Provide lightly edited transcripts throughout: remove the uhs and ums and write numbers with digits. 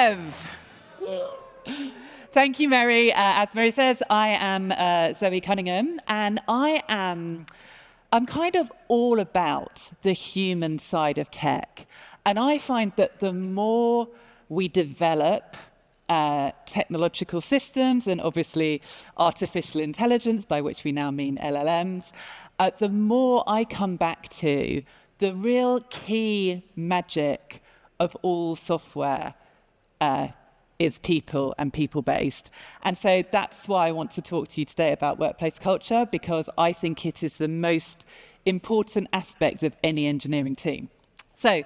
dev. Thank you, Mary. As Mary says, I am Zoe Cunningham, and I'm kind of all about the human side of tech. And I find that the more we develop technological systems, and obviously artificial intelligence, by which we now mean LLMs, the more I come back to the real key magic of all software is people and people-based. And so that's why I want to talk to you today about workplace culture, because I think it is the most important aspect of any engineering team. So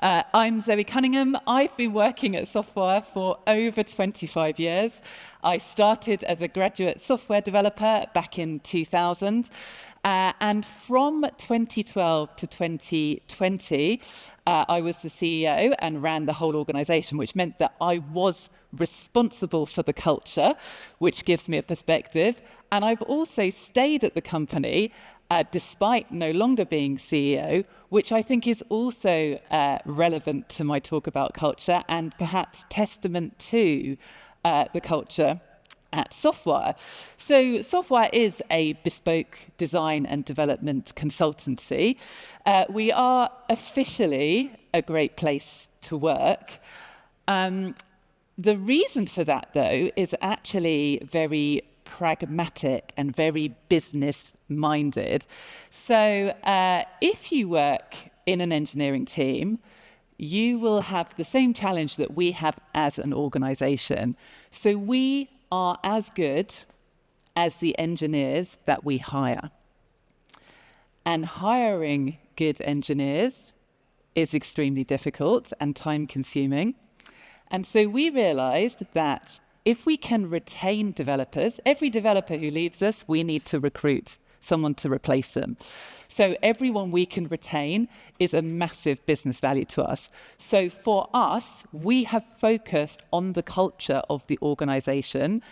I'm Zoe Cunningham. I've been working at Softwire for over 25 years. I started as a graduate software developer back in 2000. And from 2012 to 2020, I was the CEO and ran the whole organization, which meant that I was responsible for the culture, which gives me a perspective. And I've also stayed at the company despite no longer being CEO, which I think is also relevant to my talk about culture and perhaps testament to the culture at Softwire. So Softwire is a bespoke design and development consultancy. We are officially a great place to work. The reason for that, though, is actually very pragmatic and very business-minded. So if you work in an engineering team, you will have the same challenge that we have as an organization. So we are as good as the engineers that we hire. And hiring good engineers is extremely difficult and time-consuming. And so we realized that if we can retain developers, every developer who leaves us, we need to recruit someone to replace them. So everyone we can retain is a massive business value to us. So for us, we have focused on the culture of the organization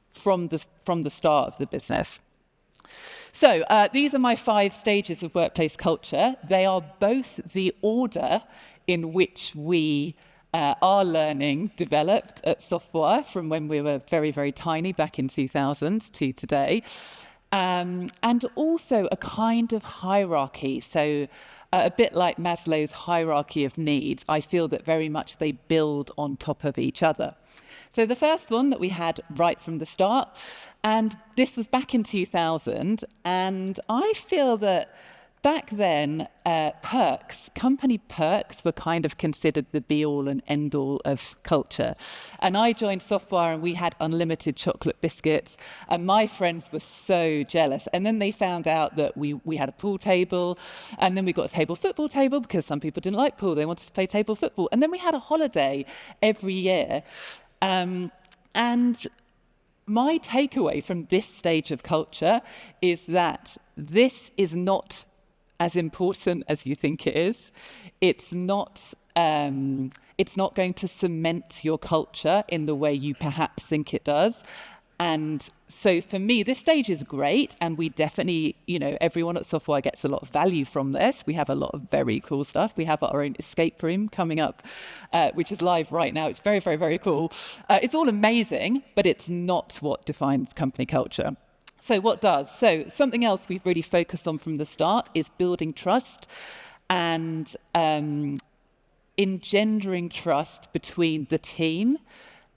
from the start of the business. So these are my 5 stages of workplace culture. They are both the order in which we our learning developed at Softwire from when we were very, very tiny back in 2000 to today. And also a kind of hierarchy. So a bit like Maslow's hierarchy of needs, I feel that very much they build on top of each other. So the first one that we had right from the start, and this was back in 2000, and I feel that back then, company perks were kind of considered the be-all and end-all of culture. And I joined Softwire and we had unlimited chocolate biscuits, and my friends were so jealous. And then they found out that we had a pool table, and then we got a football table because some people didn't like pool, they wanted to play table football. And then we had a holiday every year. And my takeaway from this stage of culture is that this is not as important as you think it is. It's not going to cement your culture in the way you perhaps think it does. And so for me, this stage is great, and we definitely, everyone at Softwire gets a lot of value from this. We have a lot of very cool stuff. We have our own escape room coming up, which is live right now. It's very, very, very cool. It's all amazing, but it's not what defines company culture. So what does? So something else we've really focused on from the start is building trust and engendering trust between the team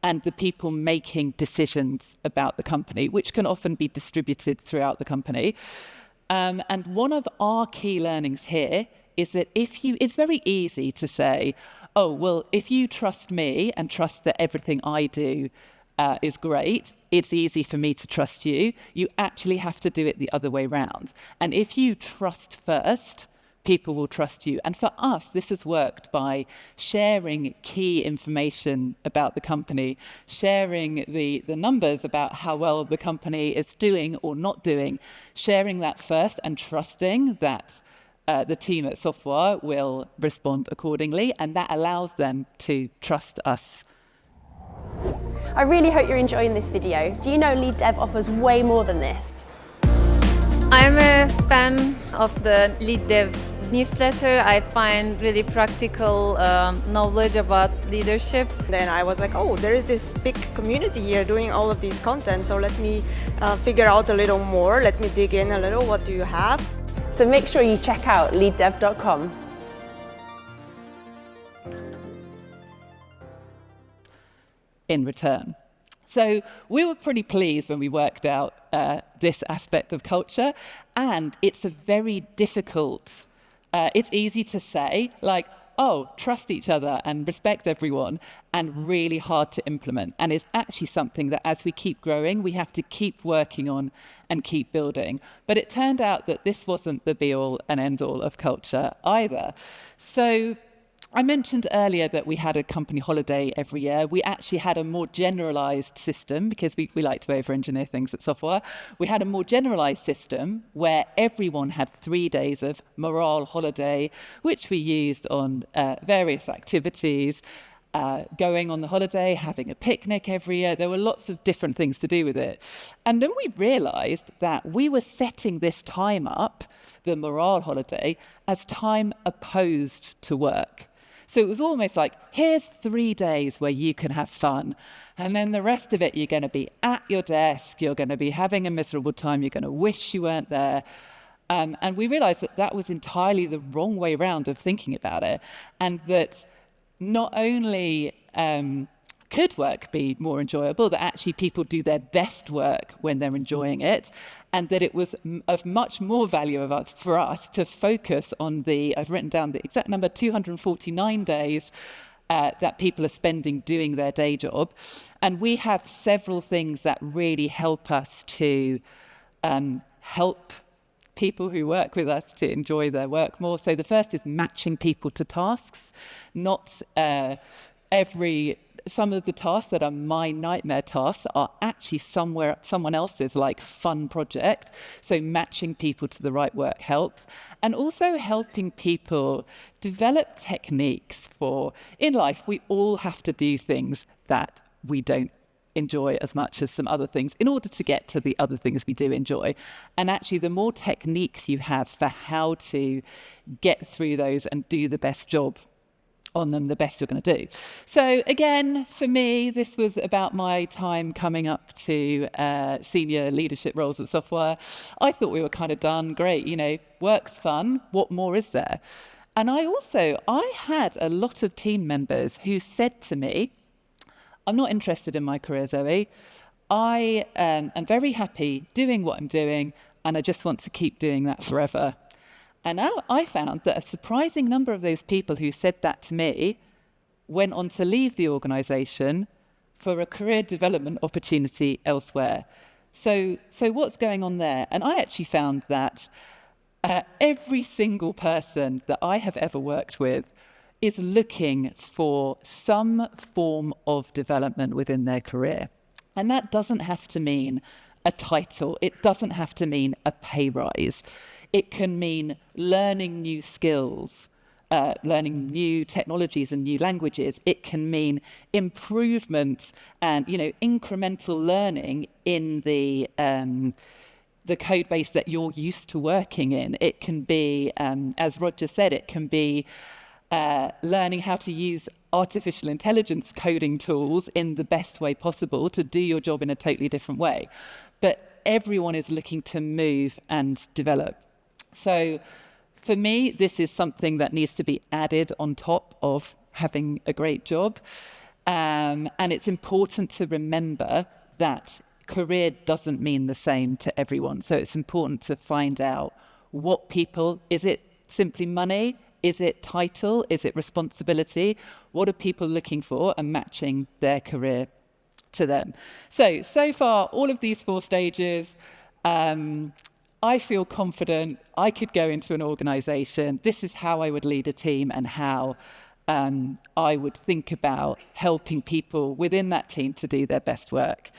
and the people making decisions about the company, which can often be distributed throughout the company. And one of our key learnings here is that it's very easy to say, oh, well, if you trust me and trust that everything I do is great, it's easy for me to trust you. You actually have to do it the other way around. And if you trust first, people will trust you. And for us, this has worked by sharing key information about the company, sharing the numbers about how well the company is doing or not doing, sharing that first and trusting that the team at Softwire will respond accordingly, and that allows them to trust us. I really hope you're enjoying this video. Do you know Lead Dev offers way more than this? I'm a fan of the Lead Dev newsletter. I find really practical knowledge about leadership. Then I was like, oh, there is this big community here doing all of these content, so let me figure out a little more, let me dig in a little, what do you have? So make sure you check out leaddev.com. In return. So we were pretty pleased when we worked out this aspect of culture, and it's a very difficult, it's easy to say, like, oh, trust each other and respect everyone, and really hard to implement. And it's actually something that as we keep growing, we have to keep working on and keep building. But it turned out that this wasn't the be-all and end-all of culture either. So I mentioned earlier that we had a company holiday every year. We actually had a more generalized system because we like to over-engineer things at Softwire. We had a more generalized system where everyone had 3 days of morale holiday, which we used on various activities, going on the holiday, having a picnic every year. There were lots of different things to do with it. And then we realized that we were setting this time up, the morale holiday, as time opposed to work. So it was almost like, here's 3 days where you can have fun. And then the rest of it, you're going to be at your desk, you're going to be having a miserable time, you're going to wish you weren't there. And we realized that that was entirely the wrong way round of thinking about it. And that not only could work be more enjoyable, that actually people do their best work when they're enjoying it, and that it was of much more value for us to focus on I've written down the exact number, 249 days that people are spending doing their day job. And we have several things that really help us to help people who work with us to enjoy their work more. So the first is matching people to tasks. Not some of the tasks that are my nightmare tasks are actually someone else's like fun project. So matching people to the right work helps. And also helping people develop techniques in life, we all have to do things that we don't enjoy as much as some other things in order to get to the other things we do enjoy. And actually, the more techniques you have for how to get through those and do the best job on them, the best you're going to do. So again, for me, this was about my time coming up to senior leadership roles at Softwire. I thought we were kind of done. Great, work's fun. What more is there? And I had a lot of team members who said to me, I'm not interested in my career, Zoe. I am very happy doing what I'm doing, and I just want to keep doing that forever. And now I found that a surprising number of those people who said that to me went on to leave the organisation for a career development opportunity elsewhere. So what's going on there? And I actually found that every single person that I have ever worked with is looking for some form of development within their career. And that doesn't have to mean a title. It doesn't have to mean a pay rise. It can mean learning new skills, learning new technologies and new languages. It can mean improvement and, incremental learning in the code base that you're used to working in. It can be, as Roger said, it can be learning how to use artificial intelligence coding tools in the best way possible to do your job in a totally different way. But everyone is looking to move and develop. So for me, this is something that needs to be added on top of having a great job. And it's important to remember that career doesn't mean the same to everyone. So it's important to find out is it simply money? Is it title? Is it responsibility? What are people looking for, and matching their career to them? So far, all of these 4 stages, I feel confident I could go into an organisation. This is how I would lead a team and how I would think about helping people within that team to do their best work.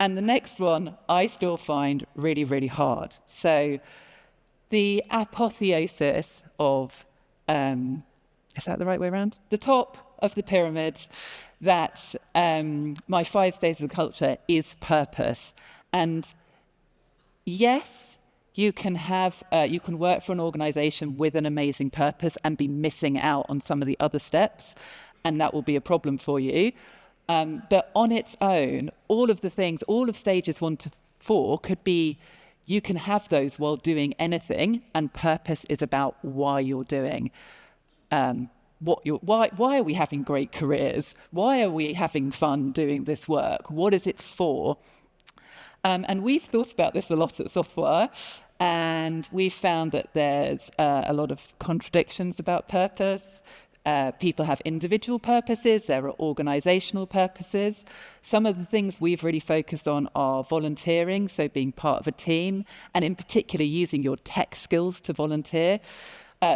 And the next one I still find really, really hard. So the apotheosis of, is that the right way around? The top of the pyramid, that my 5 stages of culture is purpose. And yes, you can work for an organization with an amazing purpose and be missing out on some of the other steps, and that will be a problem for you. But on its own, all of stages 1 to 4 could be, you can have those while doing anything, and purpose is about why you're doing. Why are we having great careers? Why are we having fun doing this work? What is it for? And we've thought about this a lot at Softwire, and we've found that there's a lot of contradictions about purpose. People have individual purposes, there are organizational purposes. Some of the things we've really focused on are volunteering, so being part of a team, and in particular using your tech skills to volunteer.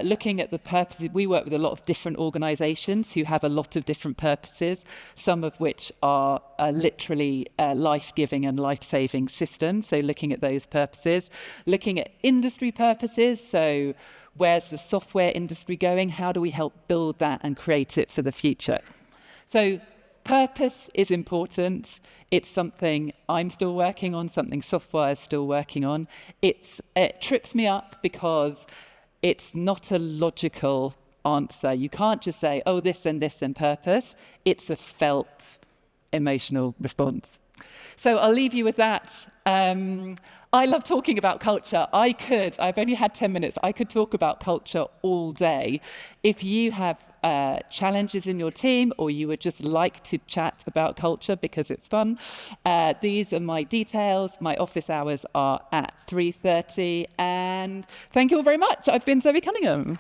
Looking at the purposes, we work with a lot of different organizations who have a lot of different purposes, some of which are literally life-giving and life-saving systems, so looking at those purposes. Looking at industry purposes, so where's the software industry going? How do we help build that and create it for the future? So purpose is important. It's something I'm still working on, something Softwire is still working on. It trips me up because it's not a logical answer. You can't just say, oh, this and purpose. It's a felt emotional response. So I'll leave you with that. I love talking about culture. I've only had 10 minutes. I could talk about culture all day. If you have challenges in your team, or you would just like to chat about culture because it's fun, these are my details. My office hours are at 3:30. And thank you all very much. I've been Zoe Cunningham.